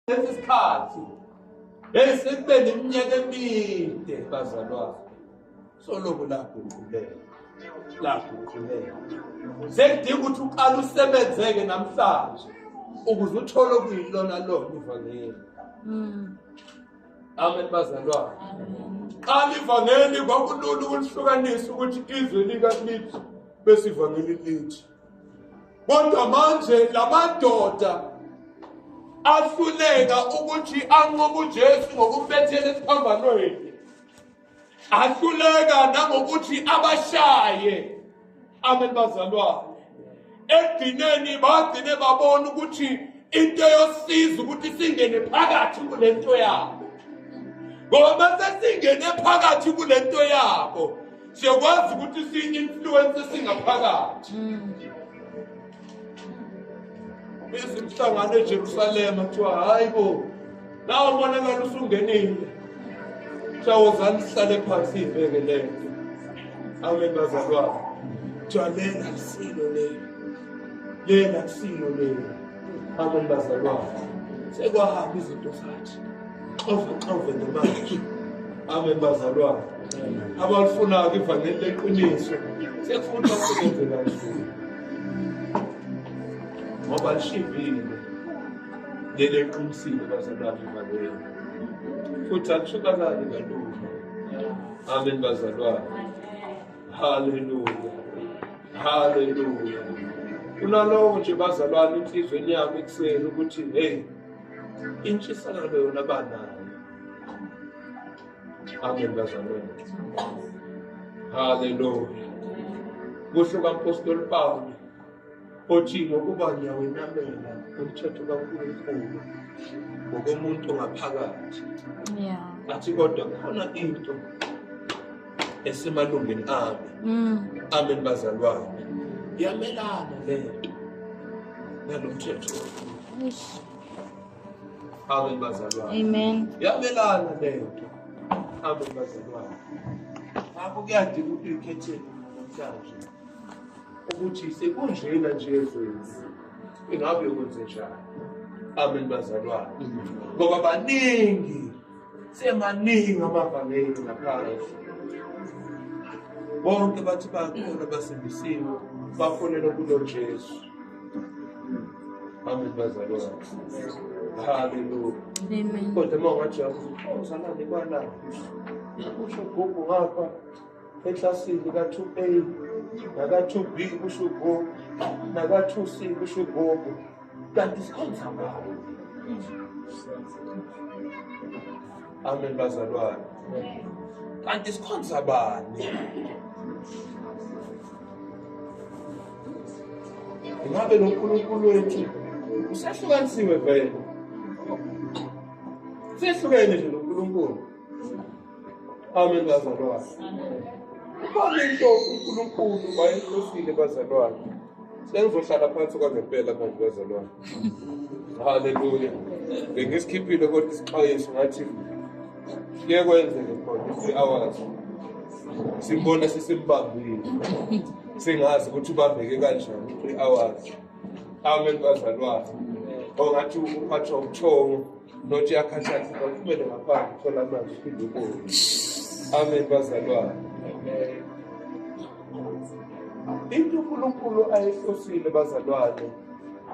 Lesikhathi esekube neminyaka emide bazalwane soloku lapho uqhubeka sekudinga ukuthi uqale usebenzeke namhlanje ukuze uthole okuyilona ivangeli. Amen bazalwane. Qala ivangeli kwakulula ukulihlukanisa ukuthi izwe likakithi bese ivangeli lithi. Kodwa manje lamadoda ahluleka ukuthi anqobe uJesu ngokumbethela esiphambanweni. Ahluleka nangokuthi abashaye. Amen bazalwane. Ekugcineni bagcine babona ukuthi into yosiza ukuthi singene phakathi kulento yabo. Ngoba sesingene phakathi kulento yabo siyakwazi ukuthi si-influence singaphakathi. Izimhlangano eJerusalema kuthiwa hayi bo nawo umonakalo usungenile. Shawozani sihlale phansi iveke lento. Amen bazalwane. Kuthiwa lena kusilo lelo. Amen bazalwane. Sekwahamba izinto zathi. Xove nemanje. Amen bazalwane. Abalifuna ivangeli leqiniso sekufuna usebenze kahle. Ngoba lishivile lele qinisile bazalwane ivangeli. Futhi akushukalali kalula. Amen bazalwane. Hallelujah. Kunalowo nje bazalwane inhlizweni yami ekuseni ukuthi hey intshisakalo yona banayo. Amen bazalwane. Hallelujah. Kusho kaMpostoli Pawulo othi ngokuba ngiyawenamela umthetho kaNkulunkulu ngokomuntu ngaphakathi. Athi kodwa khona into esemalungeni ami. Amen bazalwane. Yamelana lento nalomthetho. Amen bazalwane. Amen. Yamelana lento. Amen bazalwane. Ngakho kuyadinga ukuthi uyikhethele namhlanje ukuthi sekunjena nje ezweni ingabe ukwenze njani. Amen bazalwane. Ngoba semaningi amavangeli ngaphansi. Bonke bathi bakhona basindisiwe bafonela kulo Jesu. Amen bazalwane. Hallelujah. Amen. Kodwa mawungathi uzalane kwana kusho gogo ngapha eklasini ka2A naka2B kusho gogo naka2C kusho gogo kanti sikhonza ngalo. Amen bazalwane. Kanti sikhonza bani? Ngabe lo Nkulunkulu wethu usahlukanisiwe vele. Sehlukene nje lo Nkulunkulu. Amen bazalwane. Kukhona into uNkulunkulu wayehlosile bazalwane. Sengizohlala phansi kwangempela manje bazalwane. Hallelujah. Bengisikhiphile kodwa isixwayiso ngathi kuye kwenzeke khona 3 hours. Simbona sisimbambile. Singazi ukuthi ubambeke kanjani 3 hours. Amen bazalwane. Ongathi uphathwa ubuthongo nothi yakhathathi kumele ngaphandle thola amanzi uphinde ubuye. Amen bazalwane. Into uNkulunkulu ayihlosile bazalwane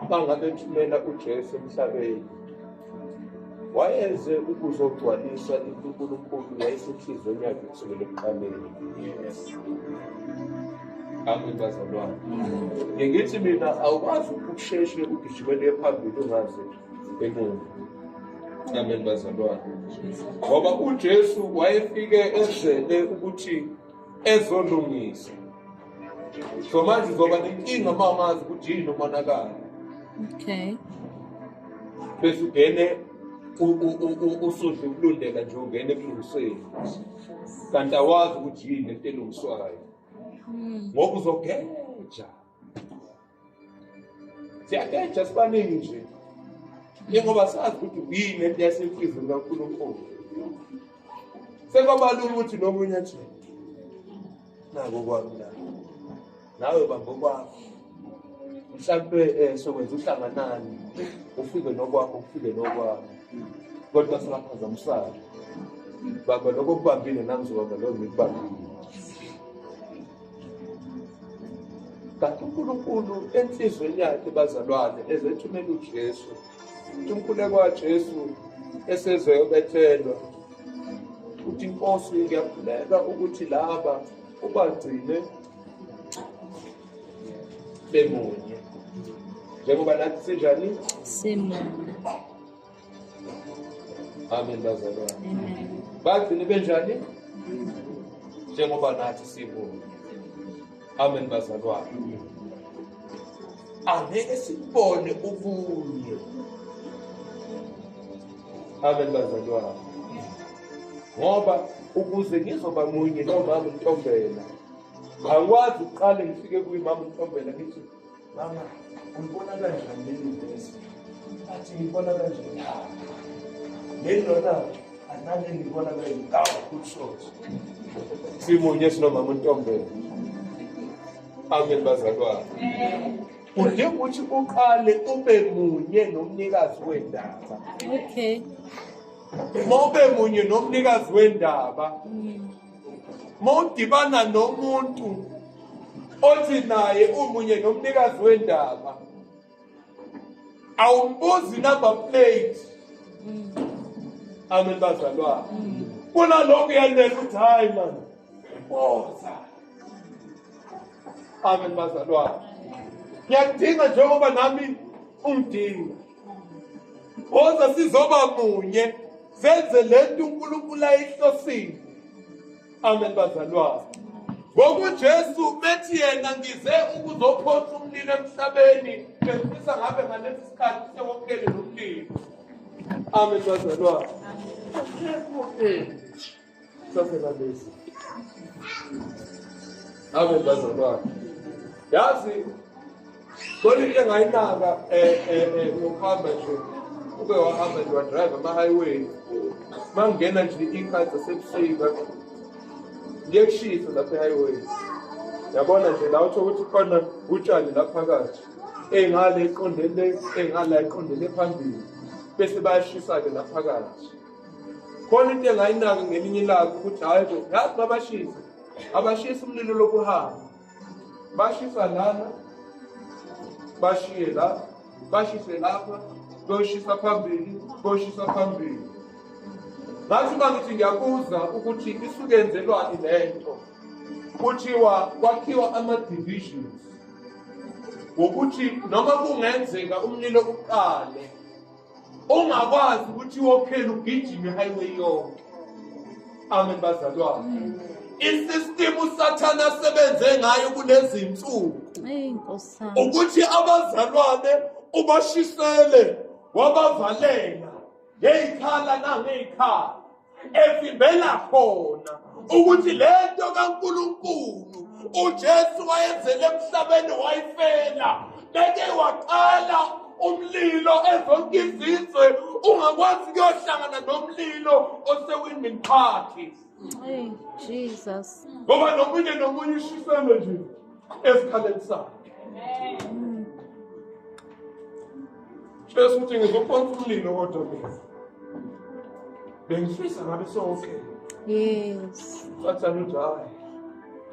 bangabe thumela uJesu emhlabeni. Wayeze ukuzogcwalisa into uNkulunkulu yayisenhlizweni yakhe kusukela ekuqaleni. Amen bazalwane. Ngithi mina awukwazi ukusheshe ugijimele phambili ungaze emuva. Amen bazalwane. Ngoba uJesu wayefike ezele ukuthi ezolungisa. So manje zoba nenkinga mangazi ukuthi yini umonakalo. Okay. Bese ugene usudla ukulundeka nje ungene ekulungiseni. Kanti awazi ukuthi yini into elungiswayo. Ngoba uzogeja. Siyageja sibaningi nje. Ngoba sazi ukuthi yini into yasenhlizweni kaNkulunkulu. Sekubalula ukuthi nomunye athi nako kwami la. Nawe bambo kwakho. Mhlawumbe sokwenza uhlanganani ufike nokwakho ufike nokwami kodwa singaphazamisana baba lokho kubambile namzobaba lo ngikubambile kanti uNkulunkulu enhlizweni yakhe bazalwane ezethumela uJesu umkhuleko kaJesu esezwe obethelwa uthi Nkosi ngiyakhuleka ukuthi laba ubagcine bemunye njengoba nathi sinjani Simunye. Amen bazalwane Amen. bagcine benjani njengoba nathi simunye Amen bazalwane angeke sibone ubunye Amen bazalwane ngoba ukuze ngizoba munye nomama uNtombela akwazi uqale ngifike kuyimama uNtombela ngithi mama ungibona kanjani lezi athi ngibona kanjani lelona anale ngibona kanjani kakhulu short simunye sinomama uNtombela Amen bazalwane udinga ukuthi uqale ube munye nomnikazi wendaba Okay. Mobe munye nomnikazi wendaba mawudibana nomuntu othi naye umunye nomnikazi wendaba awumbuzi number plate Amen bazalwane kuna lokho yanele ukuthi hayi man boza Amen bazalwane ngiyadinga njengoba nami ungidinga boza sizoba munye senze lento uNkulunkulu ayihlosile Amen bazalwane ngoba uJesu methi yena ngize ukuzophonsa umlilo emhlabeni ngifisa ngabe ngalesi sikhathi sewophele nomlilo Amen bazalwane sasela lesi Amen bazalwane yazi kodwa into engayinaka ngokuhamba nje ube wahamba nje wadrive ama-highway mangena nje ikhathi zasebusika ngiyekushisa lapha e-highway yabona nje la utho ukuthi khona utshani la phakathi engale iqondele phambili bese bayashisa-ke la phakathi khona into engayinaka ngelinye ilanga ukuthi hayi bo yazi babashisa abashisa umlilo lokuhamba bashisa lana bashiye la bashise lapha boshisa phambili ngathi mangithi ngiyabuza ukuthi isukenzelwani lento kuthiwa kwakhiwa ama-divisions ngokuthi noma kungenzeka umlilo uqale ungakwazi ukuthi wophela ugijime highway yonke Amen bazalwane isystem uSathane asebenze ngayo kulezi insuku ukuthi abazalwane ubashisele wabavalela ngeyikhala nangeyikhala evimbela khona ukuthi lento kaNkulunkulu uJesu wayenzele emhlabeni wayifela beke waqala umlilo ezonkizizwe ungakwazi kuyohlangana nomlilo osewinding party Hey, Jesus. ngoba nomunye ushisele nje esikhaleni sakhe Jesu uthi ngizophonsa umlilo kodwa mina bengifisa ngabe so-okay Yes. Sathane uthi hayi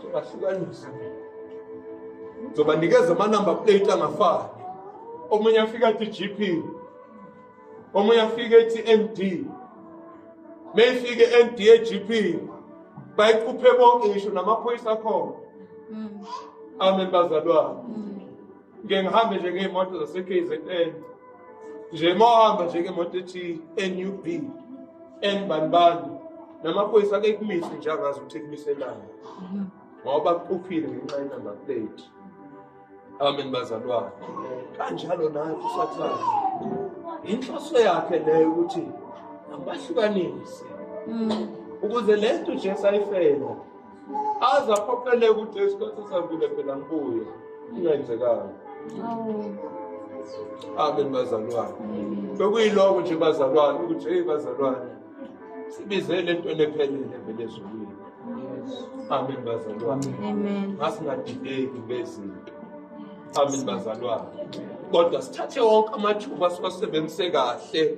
zobahlukanisa zobanikeza ama-number plate angafani omunye afika athi GP omunye afika ethi MD mayifike MD e-GP bayikhuphe bonke ngisho namaphoyisa akhona Amen bazalwane ngeke ngihambe nje ngey'moto zase-KZN nje mohamba nje ngemoto ethi NUB Nbanibani namaphoyisa ake kumise nje angazi ukuthi kumiselana ngoba kuphile ngenxa ye-number plate Amen bazalwane kanjalo naye uSathane inhloso yakhe leyo ukuthi abahlukanise ukuze lento Jesu ayifela aze aphoqeleke ukuthi isikhathi esambile phela ngibuye ingenzekanga Amen bazalwane bekuyiloko nje bazalwane ukuthi hey bazalwane sibizele entweni ephelele vele ezulwini Amen bazalwane Amen. masingadideki ngezinto Amen bazalwane. Kodwa sithathe wonke amathuba siwasebenzise kahle